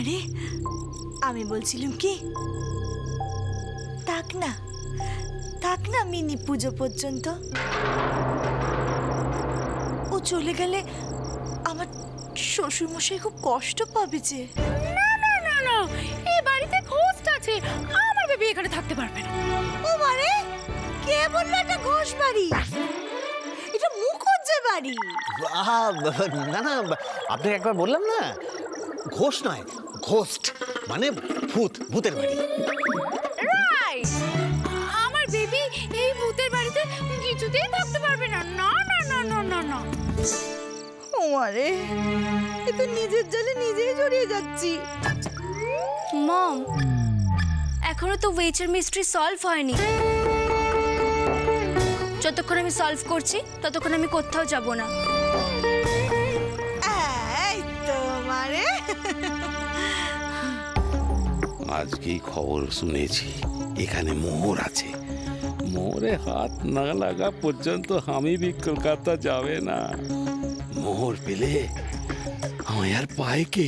মারে, আমি বলছিলাম কি, থাক না মিনি পুজো পর্যন্ত। ও চলে গেলে আমার শ্বশুরমশাই খুব কষ্ট পাবে যে। না না না না, এই বাড়িতে ঘোস্ট আছে, আমার বেবি এখানে থাকতে পারবে না। ও মারে, কে বললো এটা ঘোষ বাড়ি? এটা মুখজ্জে বাড়ি। না না, আপনাকে একবার বললাম না, ঘোষ নয়, ঘোস্ট মানে ভূতের বাড়ি। রাইট, আমার বেবি এই ভূতের বাড়িতে কিছুতেই থাকতে পারবে না। না না না না না না। ও মারে, এ তো নিজের জালে নিজেই জড়িয়ে যাচ্ছি। মম, এখনো তো ওয়েচার মিস্ট্রি সলভ হয়নি। যতক্ষণ আমি সলভ করছি ততক্ষণ আমি কোথাও যাব না। এই তো মারে, আজকেই খবর শুনেছি এখানে মোহর আছে। মোহরে হাত না লাগা পর্যন্ত হামিবি কলকাতা যাবে না। মোহর পেলে আমায় আর পায়কে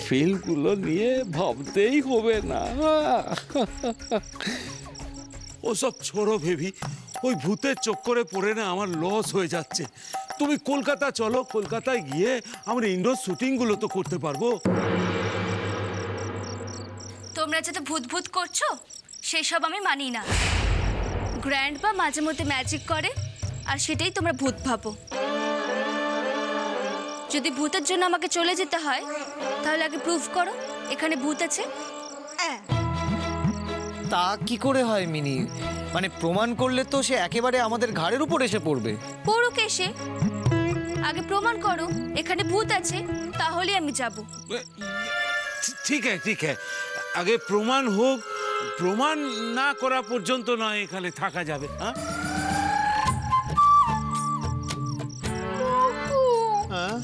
ফিল্মগুলো নিয়ে ভাবতেই হবে না। ওসব ছোড়ো ভেবি, ওই ভূতের চক্করে পড়ে না আমার লস হয়ে যাচ্ছে। তুমি কলকাতা চলো, কলকাতায় গিয়ে আমরা ইন্ডোর শুটিংগুলো তো করতে পারবো। তোমরা যাতে ভূত ভূত করছো সেসব আমি মানি না। গ্র্যান্ড বা মাঝে মধ্যে ম্যাজিক করে আর সেটাই তোমরা ভূত ভাবো। যদি ভূতের জন্য আমাকে চলে যেতে হয় তাহলে আগে প্রুফ করো এখানে ভূত আছে। তা কি করে হয় মিনি? মানে প্রমাণ করলে তো সে একেবারে আমাদের ঘাড়ের উপর এসে পড়বে। পড়ুক এসে, আগে প্রমাণ করো এখানে ভূত আছে, তাহলে আমি যাব। ঠিক আছে, আগে প্রমাণ হোক। প্রমাণ না করা পর্যন্ত নয় এখানে থাকা যাবে। হ্যাঁ,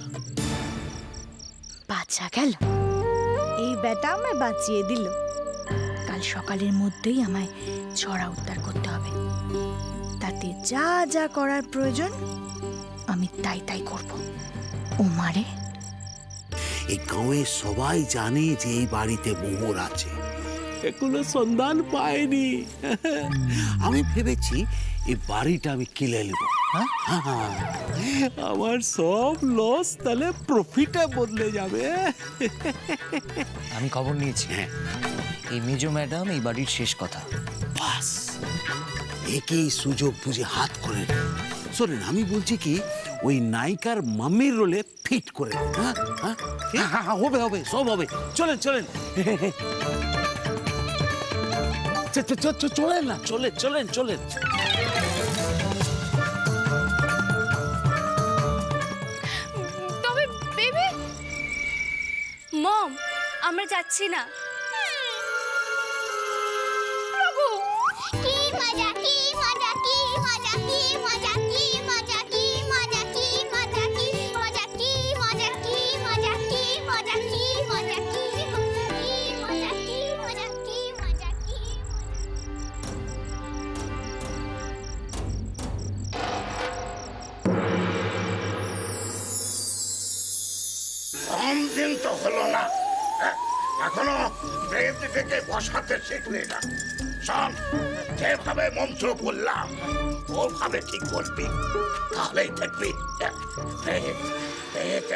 বাঁচা গেল। এই বেটা আমায় বাঁচিয়ে দিল। কাল সকালের মধ্যেই আমায় ছড়া উদ্ধার করতে হবে। তাতে যা যা করার প্রয়োজন আমি তাই করব। ও মারে, এই গাঁয়ে সবাই জানে যে এই বাড়িতে মোহর আছে, এগুলো সন্ধান পায়নি। আমি ভেবেছি এই বাড়িটা আমি কিনে নেব। আমার সব লস তাহলে প্রফিটে বদলে যাবে। আমি খবর নিয়েছি, এই মেজো ম্যাডাম এই বাড়ির শেষ কথা। বাস, একেই সুযোগ বুঝে হাত করে নে। শোনেন, আমি বলছি কি, ওই নায়িকার মাম্মির রোলে ফিট করে নে। হ্যাঁ, হবে, সব হবে। চলেন চলেন না, চলেন। তবে বেবি, মম, আমরা যাচ্ছি না। প্রভু, কি মজা কি মজা কি মজা কি মজা কি মজা কি মজা কি মজা কি মজা কি মজা কি মজা কি মজা কি মজা কি মজা কি মজা কি মজা কি। কম দিন তো হলো না, এখনো ব্রেথ থেকে বসাতে শিখলি না। শোন, যেভাবে মন্ত্র বললাম ওভাবে ঠিক করবি, তাহলেই দেখবি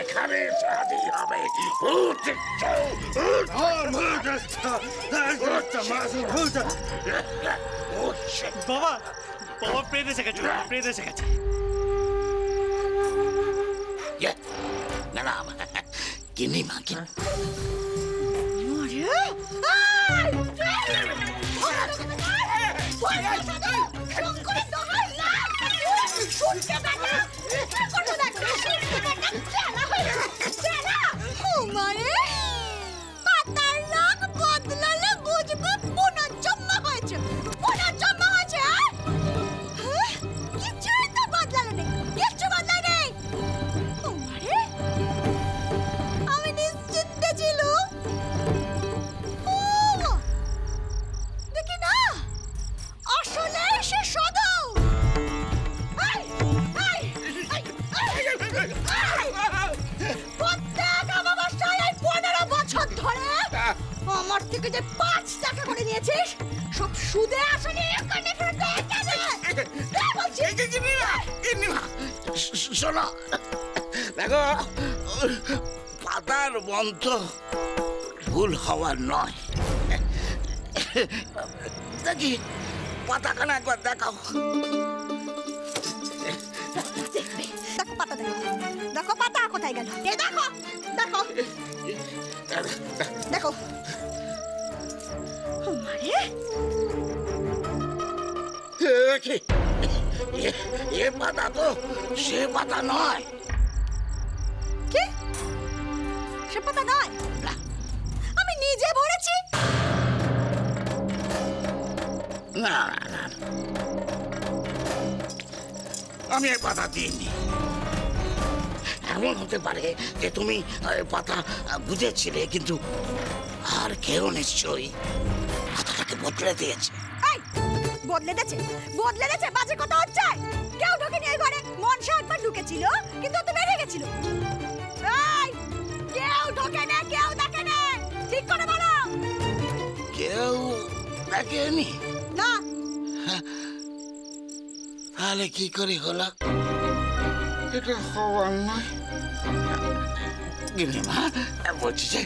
এখানে শাদি হবে। বাবা প্রেত এসে গেছে। না, কিনি মা কিনি। পাতার রং বদলালে বুঝবে পুনর্জন্ম হয়েছে। কিছুই তো বদলালো নেই, কিচ্ছু বদলায় নেই। ও মারে, আমি নিশ্চিন্তে ছিলুম। দেখি না, আসলে সে সদৌ। থেকে যে 5 টাকা করে নিয়েছিস সব সুদে আসলে এখানে ফেরত দে বলছি। শোনো দেখো, পাতার মন্ত্র ভুল হওয়ার নয়। দেখি পাতাখানা একবার দেখাও। দেখো পাতা, দেখো পাতা কোথায় গেল? দেখো দেখো দেখো। মারে দেখি এ পাতা তো সে পাতা নয়। কি সে পাতা নয়? না, আমি নিজে ভরেছি। না না না, আমি এই পাতা দিইনি। এমন হতে পারে যে তুমি পাতা বুঝেছিলে, কিন্তু আর কেউ নিশ্চয়ই পাতাটাকে বদলে দিয়েছে। এই বদলে দেছে, বদলে দেছে, বাজে কথা হচ্ছে। কেউ ঢোকেনি এই ঘরে। মনসা একবার ঢুকেছিল কিন্তু তো বেরিয়ে গেছিল। এই কেউ ঢোকে না, কেউ দেখে না, ঠিক করে বলো। কেউ দেখেনি? না। তাহলে কি করে হলো? এটা হওয়ার নয়। গিন্নিমা বলছি যে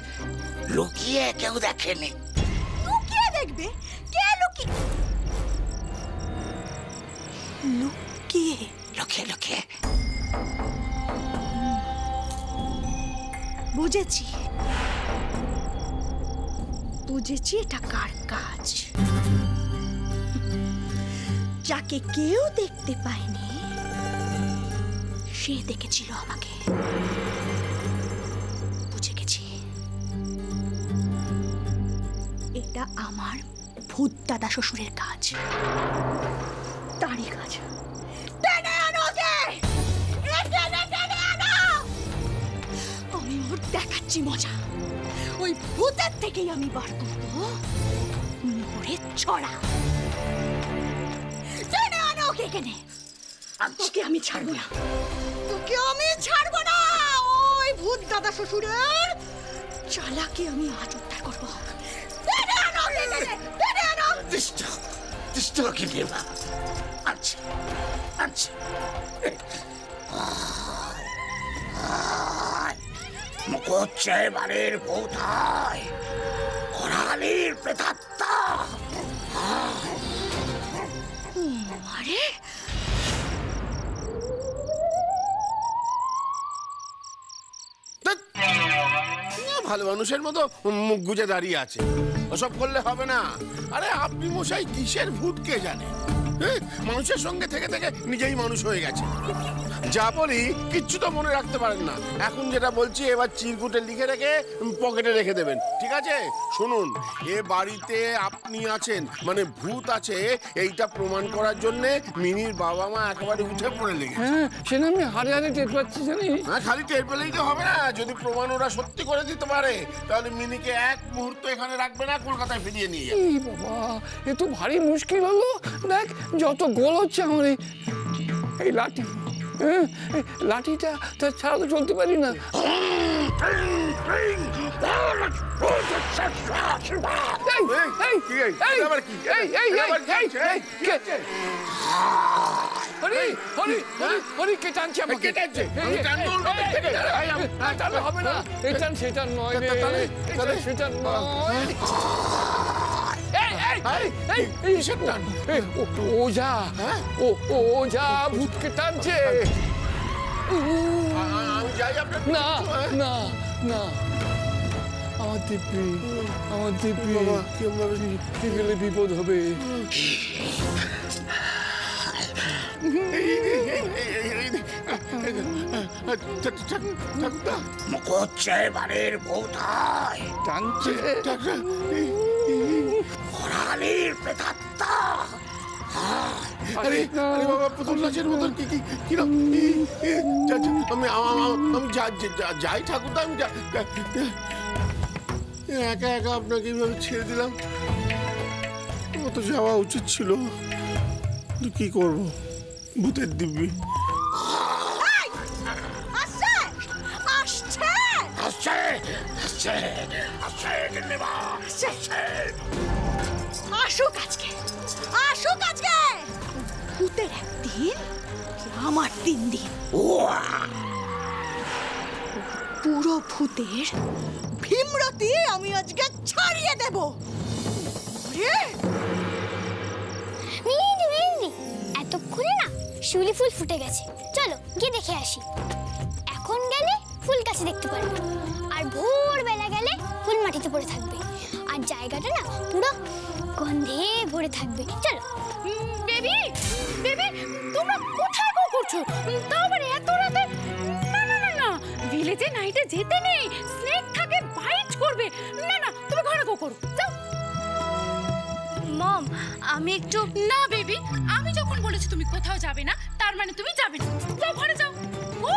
লুকিয়ে কেউ দেখেনি। লুকিয়ে দেখবে? কে লুকিয়ে? লুকিয়ে লুকিয়ে লুকিয়ে বুঝেছি, বুঝেছি এটা কার কাজ। যাকে কেউ দেখতে পায়নি সে দেখেছিল আমাকে। বুঝে গেছি, এটা আমার ভূত দাদা শ্বশুরের কাজ, তারই কাজ। টেনে আনো ওকে! টেনে আনো! আমি ওর দেখাচ্ছি মজা। ওই ভূতের থেকেই আমি বার করবো মোহরের ছড়া। টেনে আনো ওকে এখানে। আজকে আমি ছাড়বো না, তোকে আমি ছাড়বো না। ওই ভূত দাদা শ্বশুরের চালাকে আমি আজ উদ্ধার করবো। টেনে আনো ওকে এখানে, টেনে আনো। দৃষ্ট গিন্নিমা আচ্ছা আচ্ছা। মুখোচ্ছে বাড়ির বৌঠায় করালির প্রেতাত্মা। আরে ভালো মানুষের মতো মুখ গুজে দাঁড়িয়ে আছে। ওসব করলে হবে না। আরে আপনি মশাই কিসের ভূত কে জানে? মানুষের সঙ্গে থেকে থেকে নিজেই মানুষ হয়ে গেছে। যা বলি কিচ্ছু তো মনে রাখতে পারেন না। এখন যেটা বলছি এবার চিরকুটে লিখে রেখে পকেটে রেখে দেবেন, ঠিক আছে? শুনুন, এ বাড়িতে আপনি আছেন মানে ভূত আছে এইটা প্রমাণ করার জন্য মিনির বাবা মা একেবারে উঠে পড়ে লেগেছে। হ্যাঁ, সেটা আমি হারে হারে টের পাচ্ছি জানি। হ্যাঁ, খালি টের পেলেই তো হবে না। যদি প্রমাণ ওরা সত্যি করে দিতে পারে তাহলে মিনিকে এক মুহূর্ত এখানে রাখবে না, কলকাতায় ফিরিয়ে নিয়ে যাবে। এই বাবা, এ তো ভারী মুশকিল হলো। দেখ যত গোল হচ্ছে আমার এই লাঠি, এই লাঠিটা তো ছাড়া তো চলতে পারি না। কে টানছে আমাকে? হবে না, এই টান সেটার নয় রে, সেটার নয়। ওঝা, ওঝা ভূতকে টানছে। আমি যাই আপনার না না না, আমার দিব্যি, আমার দিব্যি, কি গেলে বিপদ হবে। মুখোচ্ছে বাড়ির বৌঠায় টানছে করালির প্রেতাত্মা। আরে আরে বাবা, পুতুল নাচের মতন কি আমি যাই ঠাকুরদা, আমি একা একা আপনাকে এইভাবে ছেড়ে দিলাম। ও তো যাওয়া উচিত ছিল, কিন্তু কি করবো, ভূতের দিব্যি। আসছে আসছে আসছে আসছে আসছে গিন্নিমা, আসছে। আসুক আজকে, আসুক আজকে। ভূতের একদিন, আমার 3 দিন। পুরো ভূতের ভীমরতি আমি আজকে ছাড়িয়ে দেব। মিনি মিনি, এতক্ষণে না শিউলি ফুল ফুটে গেছে, চলো গিয়ে দেখে আসি। এখন গেলে ফুল গাছে দেখতে পারবে, আর ভোরবেলা গেলে ফুল মাটিতে পড়ে থাকবে, আর জায়গাটা না পুরো গন্ধে ভরে থাকবে। চলো। বেবি বেবি, তোমরা কোথায় গো করছো? তাও আবার এত রাতে? না না না না, ভিলেজে নাইটে যেতে নেই, স্নেক থাকে, বাইট করবে। না না, তুমি ঘরে গো করো, যাও। মম, আমি একটু না বেবি, আমি যখন বলেছি তুমি কোথাও যাবে না, তার মানে তুমি যাবে না। যাও ঘরে যাও। ও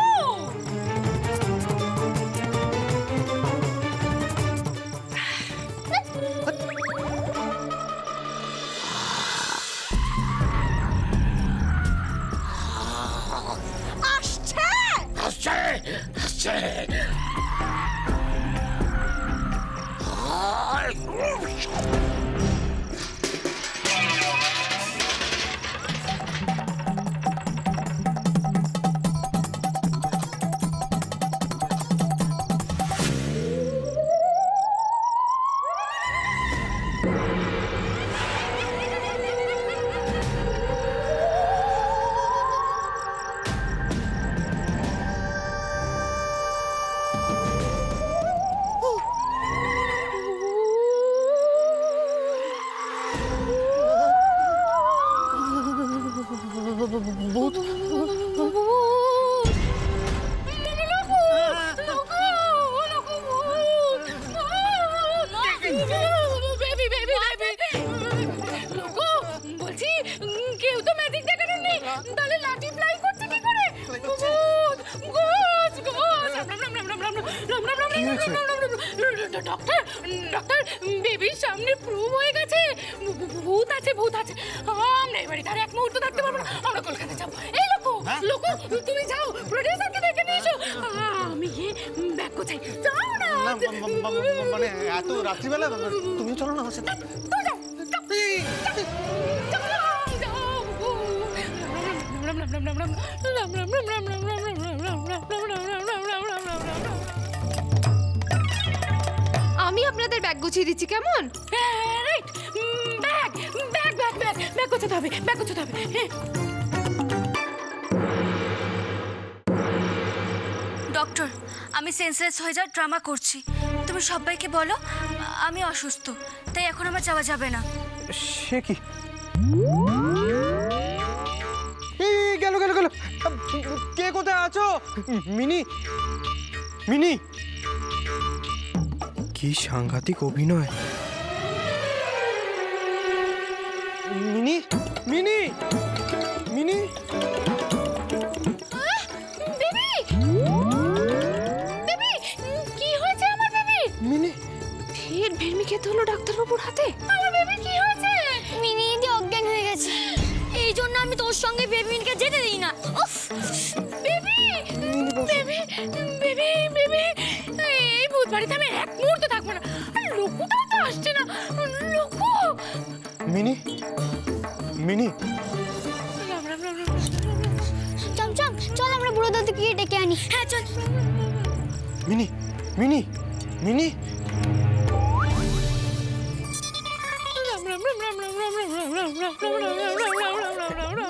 আসছে। আসছে, আসছে। আয়, উফ। বেবি বেবি বেবি, লোকো বলছি, কেউ তো ম্যাজিক দেখানোর নেই, তাহলে লাঠি ফ্লাই করছে কি করে? ভূত, গোস গোস, ডক্টর ডক্টর, বেবির সামনে প্রুভ হয়ে গেছে, ভূত আছে, ভূত আছে। আমরা এবারে তার এক মুহূর্ত থাকতে পারবো না, আমরা কলকাতা যাবো। এই লোকো লোকো, তুমি যাও প্রডিউসারকে ডেকে নিয়ে এসো, আমি গিয়ে ব্যাগ গোছাই। যাও না, মানে এত রাত্রিবেলা তুমি চলো না আমার সাথে। তো যাও, আমি আপনাদের ব্যাগ গুছিয়ে দিচ্ছি, কেমন? Right, bag bag bag bag bag গোছাতে হবে, ব্যাগ গোছাতে হবে। ডক্টর, আমি সেন্সলেস হয়ে যাওয়ার ড্রামা করছি। তুমি সবাইকে বলো আমি অসুস্থ, তাই এখন আমার যাওয়া যাবে না। সে কি? গেল গেল গেল। কে কোথায় আছো? মিনি, মিনি, কি সাংঘাতিক অভিনয়। Mini, mini, mini. Baby baby, কি হয়েছে আমার বেবি? মিনি, ফের ভেরমি খেতে হলো ডাক্তারবাবুর হাতে। আমার বেবি কি হয়েছে? মিনি দি অজ্ঞান হয়ে গেছে, এই জন্য আমি তোর সঙ্গে বেবিনকে যেতে দিই না। উফ, বেবি বেবি বেবি বেবি, এই ভূত বাড়িতে আমি এক মুহূর্ত থাকবো না। লোকটাও তো আসছে না, লোকো। Mini, mini. চমচম, চল আমরা বুড়ো দাদুকে গিয়ে ডেকে আনি। হ্যাঁ চল। Mini, mini, mini.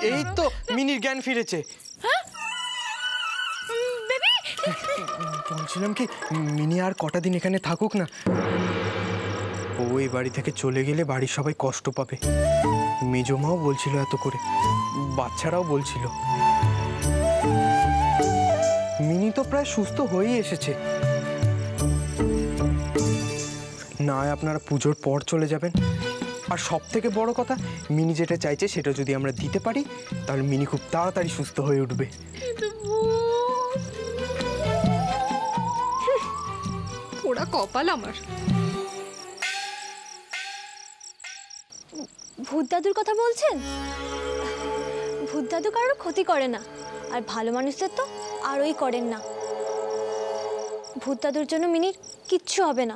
এই তো মিনির জ্ঞান ফিরেছে। বেবি, বলছিলাম কি, মিনি আর কটা দিন এখানে থাকুক না। ও এই বাড়ি থেকে চলে গেলে বাড়ির সবাই কষ্ট পাবে। মেজমাও বলছিল এত করে, বাচ্চারাও বলছিল। মিনি তো প্রায় সুস্থ হয়েই এসেছে। না হয় আপনারা পুজোর পর চলে যাবেন। আর সব থেকে বড় কথা, মিনি যেটা চাইছে সেটা যদি আমরা দিতে পারি, তাহলে মিনি খুব তাড়াতাড়ি সুস্থ হয়ে উঠবে। পোড়া কপাল আমার। ভূত দাদুর কথা বলছেন? ভূত দাদু কারোর ক্ষতি করে না, আর ভালো মানুষদের তো আরোই করেন না। ভূত দাদুর জন্য মিনির কিচ্ছু হবে না।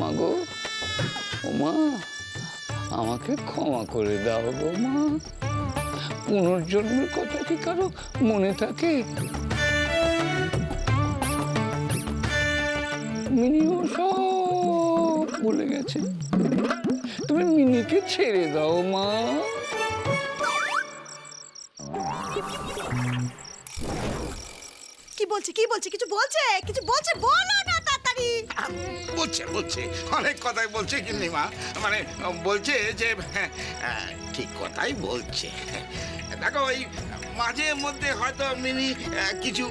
মাগো ও মা, আমাকে ক্ষমা করে দাও গো মা। পুনর্জন্মের কথা কি কারো মনে থাকে? মিনিও সব ভুলে গেছে। তুমি মিনিকে ছেড়ে দাও মা। কি বলছে কিছু বলছে বলো না তাড়াতাড়ি। বলছে অনেক কথাই বলছে গিন্নিমা, মানে বলছে যে ঠিক কথাই বলছে। দেখো ওই মাঝে মধ্যে হয়তো মিনি কিছু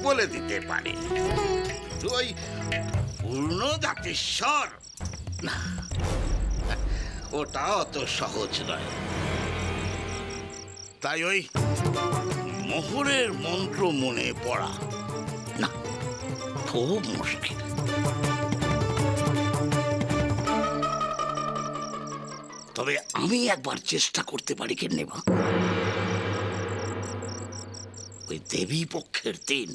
বলে দিতে পারে, কিন্তু ওই পূর্ণ জাতেশ্বর না, ওটা অত সহজ নয়। তাই ওই মোহরের মন্ত্র মনে পড়া না, খুব মুশকিল। তবে আমি একবার চেষ্টা করতে পারি গিন্নিমা, ওই দেবী পক্ষের দিন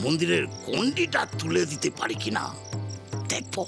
মন্দিরের গণ্ডিটা তুলে দিতে পারি কিনা দেখবো।